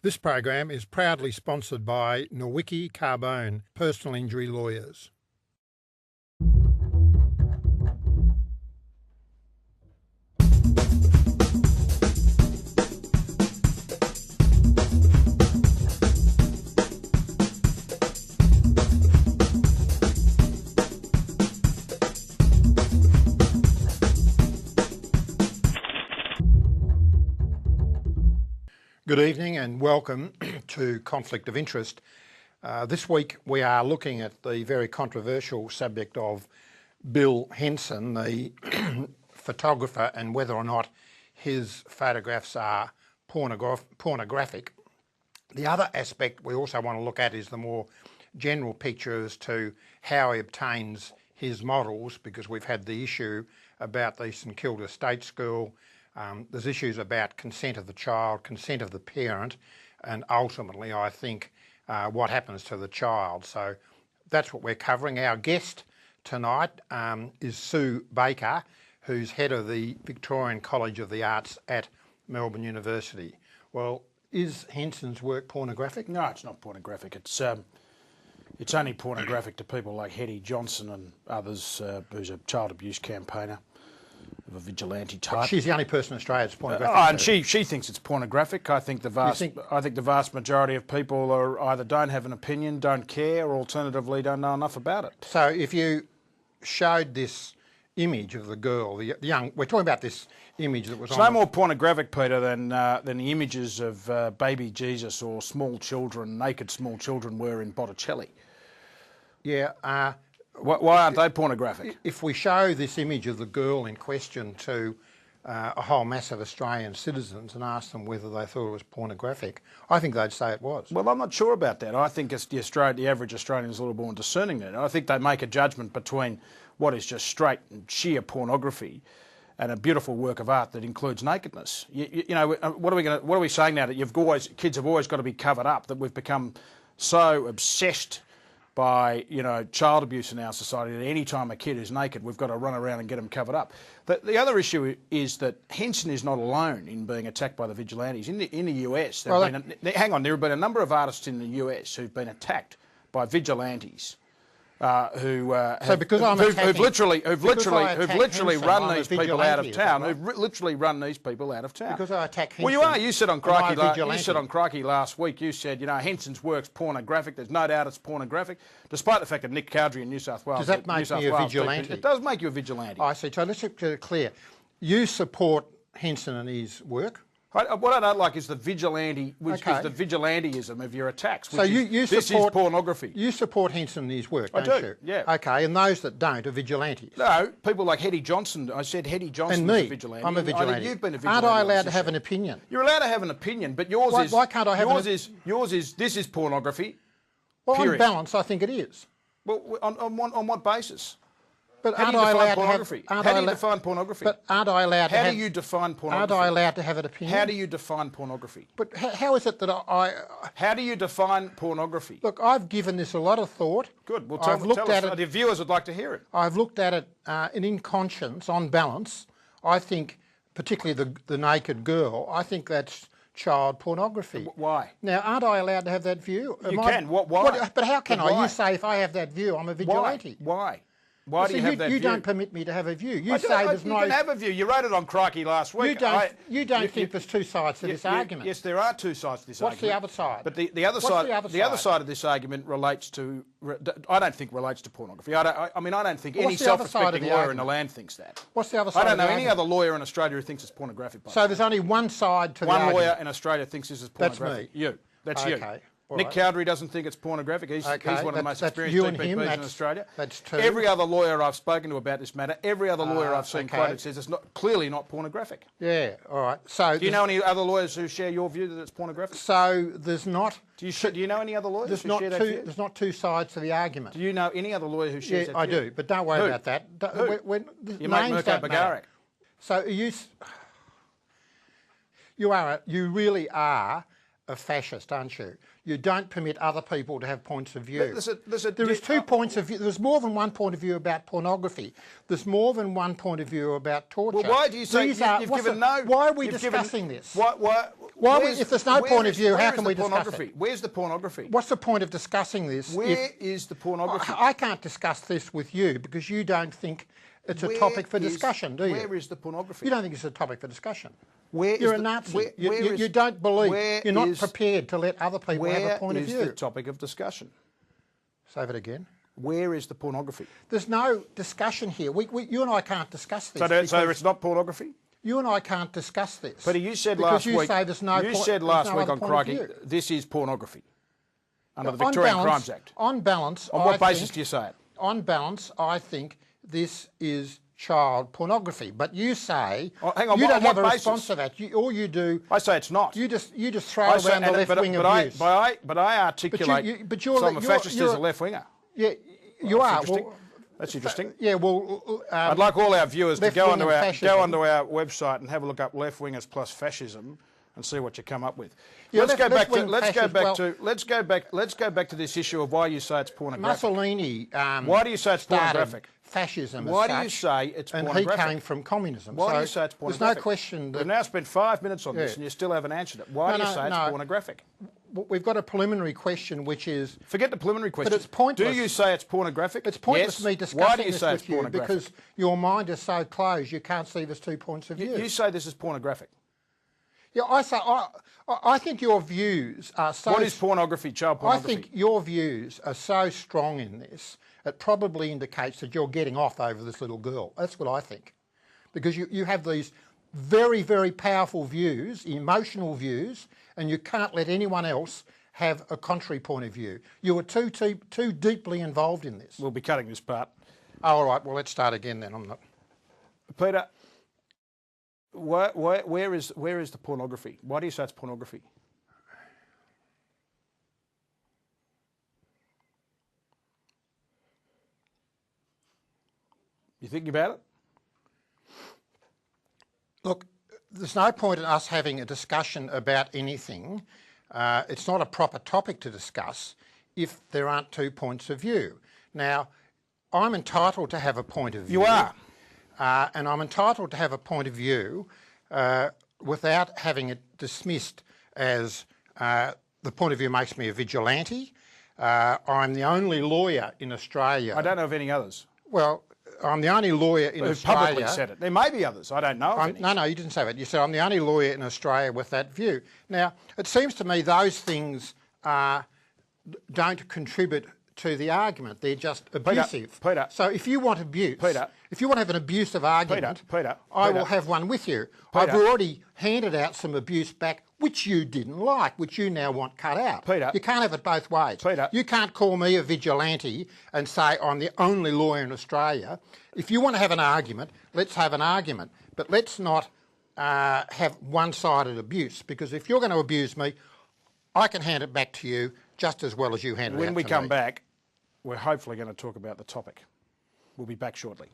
This program is proudly sponsored by Nowicki Carbone Personal Injury Lawyers. Good evening and welcome to Conflict of Interest. This week we are looking at the very controversial subject of Bill Henson, the photographer, and whether or not his photographs are pornographic. The other aspect we also want to look at is the more general picture as to how he obtains his models, because we've had the issue about the St Kilda State School. There's issues about consent of the child, consent of the parent, and ultimately, I think, what happens to the child. So that's what we're covering. Our guest tonight is Sue Baker, who's head of the Victorian College of the Arts at Melbourne University. Well, is Henson's work pornographic? No, it's not pornographic. It's only pornographic to people like Hetty Johnson and others, who's a child abuse campaigner of a vigilante type. She's the only person in Australia that's pornographic. And she thinks it's pornographic. I think the vast majority of people are either don't have an opinion, don't care, or alternatively don't know enough about it. So if you showed this image of the girl, the young, we're talking about this image that was it's no more pornographic, Peter, than the images of baby Jesus or small children, naked small children were in Botticelli. Yeah. Why aren't they pornographic? If we show this image of the girl in question to a whole mass of Australian citizens and ask them whether they thought it was pornographic, I think they'd say it was. Well, I'm not sure about that. I think it's the average Australian is a little more discerning than that. I think they make a judgment between what is just straight and sheer pornography and a beautiful work of art that includes nakedness. You know, what are we saying now, that kids have always got to be covered up, that we've become so obsessed by, child abuse in our society that any time a kid is naked, we've got to run around and get them covered up. The other issue is that Henson is not alone in being attacked by the vigilantes. In the US, there have been a number of artists in the US who've been attacked by vigilantes. Who've literally run these people out of town. Because I attack Henson. Well, you are. You said on Crikey last week. You said, Henson's work's pornographic. There's no doubt it's pornographic, despite the fact that Nick Cowdery in New South Wales. Does that make me a vigilante? It does make you a vigilante. I see. So let's get it clear. You support Henson and his work. What I don't like is the vigilante, is the vigilantism of your attacks. So this is pornography. You support Henson and his work, don't you? Yeah. Okay, and those that don't are vigilantes. No, people like Hetty Johnson. I said Hetty Johnson is a vigilante. I'm a vigilante. I think you've been a vigilante. Aren't I allowed to have an opinion? You're allowed to have an opinion, but yours is. Why can't I have this is pornography. Well, period. On balance, I think it is. Well, on what basis? But how do you define pornography? How do you define pornography? But aren't I allowed to How do you define pornography? Aren't I allowed to have an opinion? How do you define pornography? But how is it that How do you define pornography? Look, I've given this a lot of thought. Good. Well, tell us. The viewers would like to hear it. I've looked at it, and in conscience, on balance, I think, particularly the naked girl, I think that's child pornography. Why? Now, aren't I allowed to have that view? Can. Why? But how can I? You say if I have that view, I'm a vigilante. Why? Why do you have that view? You don't permit me to have a view. You say there's no... You can have a view. You wrote it on Crikey last week. You don't think there's two sides to this argument? Yes, there are two sides to this argument. What's the other side? But the other side of this argument relates to... I don't think relates to pornography. I don't think any self-respecting lawyer in the land thinks that. What's the other side? I don't know any other lawyer in Australia who thinks it's pornographic. So there's only one side to the argument? One lawyer in Australia thinks this is pornographic. That's me. That's you. Nick Cowdery doesn't think it's pornographic. He's one of the most experienced DPPs in Australia. That's two. Every other lawyer I've spoken to about this matter, every other lawyer I've seen quoted says it's clearly not pornographic. Yeah, all right. So do you know any other lawyers who share your view that it's pornographic? So there's not... Do you know any other lawyers who share that view? There's not two sides to the argument. Do you know any other lawyer who shares that view? I do, but don't worry about that. Who? You make Mirko Bagaric. So you really are a fascist, aren't you? You don't permit other people to have points of view. There is two points of view. There's more than one point of view about pornography. There's more than one point of view about torture. Well, why do you say you've given no? Why are we discussing this? Why if there's no point of view, how can we discuss it? Where's the pornography? What's the point of discussing this? Where is the pornography? I can't discuss this with you because you don't think it's a topic for discussion, do you? Where is the pornography? You don't think it's a topic for discussion. You're a Nazi. You don't believe. You're not prepared to let other people have a point of view. Where is the topic of discussion? Say that again. Where is the pornography? There's no discussion here. You and I can't discuss this. So it's not pornography? You and I can't discuss this. Peter, you said last week. You said last week on Crikey, this is pornography under the Victorian Crimes Act. On balance, on what basis do you say it? On balance, I think this is child pornography. But you say hang on, you don't have a basis? response to that. All you do. I say it's not. You just throw around the left wing abuse. But I articulate some fascist is a left winger. Yeah, you are. That's interesting. Yeah, well, I'd like all our viewers to go onto our website and have a look up left wingers plus fascism and see what you come up with. Yeah, let's go back to this issue of why you say it's pornographic. Mussolini. Why do you say it's pornographic? Fascism. Why do you say it's pornographic? And he came from communism. Why do you say it's pornographic? There's no question that... We've now spent 5 minutes on this and you still haven't answered it. Why do you say it's pornographic? We've got a preliminary question which is... Forget the preliminary question. But it's pointless. Do you say it's pornographic? It's pointless me discussing Why do you say this it's with you pornographic? because your mind is so closed you can't see there's 2 points of view. You say this is pornographic. Yeah, I think your views are so... What is pornography, child pornography? I think your views are so strong in this, it probably indicates that you're getting off over this little girl. That's what I think. Because you have these very, very powerful views, emotional views, and you can't let anyone else have a contrary point of view. You are too deeply involved in this. We'll be cutting this part. Oh, all right, well, let's start again then. I'm not... Peter, where is the pornography? Why do you say it's pornography? You thinking about it? Look, there's no point in us having a discussion about anything. It's not a proper topic to discuss if there aren't 2 points of view. Now, I'm entitled to have a point of view. You are. And I'm entitled to have a point of view without having it dismissed as the point of view makes me a vigilante. I'm the only lawyer in Australia. I don't know of any others. Well, I'm the only lawyer in Australia... publicly said it. There may be others. I don't know of any. No, you didn't say that. You said I'm the only lawyer in Australia with that view. Now, it seems to me those things don't contribute to the argument. They're just abusive. Peter. So if you want abuse, Peter. If you want to have an abusive argument, I will have one with you. I've already handed out some abuse back which you didn't like, which you now want cut out. Peter. You can't have it both ways. Peter. You can't call me a vigilante and say I'm the only lawyer in Australia. If you want to have an argument, let's have an argument. But let's not have one-sided abuse, because if you're going to abuse me, I can hand it back to you just as well as you hand it out to me. When we come back, we're hopefully going to talk about the topic. We'll be back shortly.